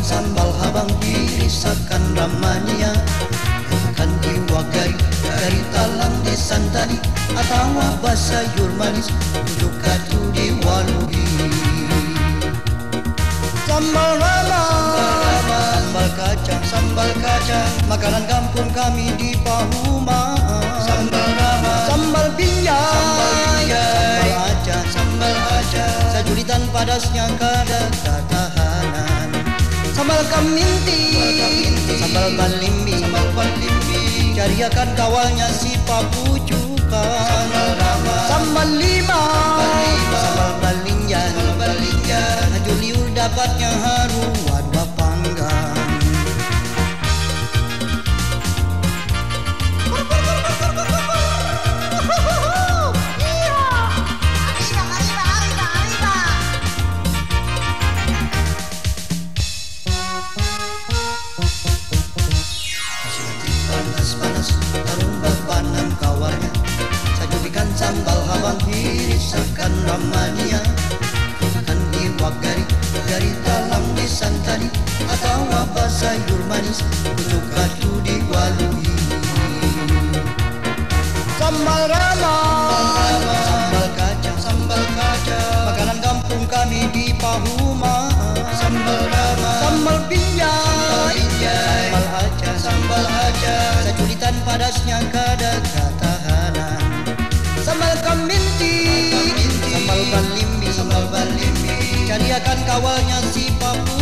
sambal habang irisakan ramania, ikan diwagai dari talang disantani, atau sayur manis duduk katu diwaluhi. Sambal rama, sambal kacang, makanan kampung kami di Pahuma. Sambal rama, sambal binjai, sambal aja, sajulitan padasnya kada ketahanan. Sambal kaminti, sambal balimbi, cariakan kawalnya si papucukan. Sambal rama, sambal lima, sambal balinjan, juliur dapatnya haru wadwa panggang. Panas, tarung bebanan kawarnya, sajudikan sambal habang irisakan ramania, ikan diwagari dari talang disantani, atau sayur manis duduk katu diwaluhi. Sambal rama, sambal kacang, makanan kampung kami di Pahuma. Sambal rama, sambal binjai, sambal aja, sajulitan padasnya kada ketahanan. Sambal kaminti, sambal balimbi, cariakan kawalnya si papu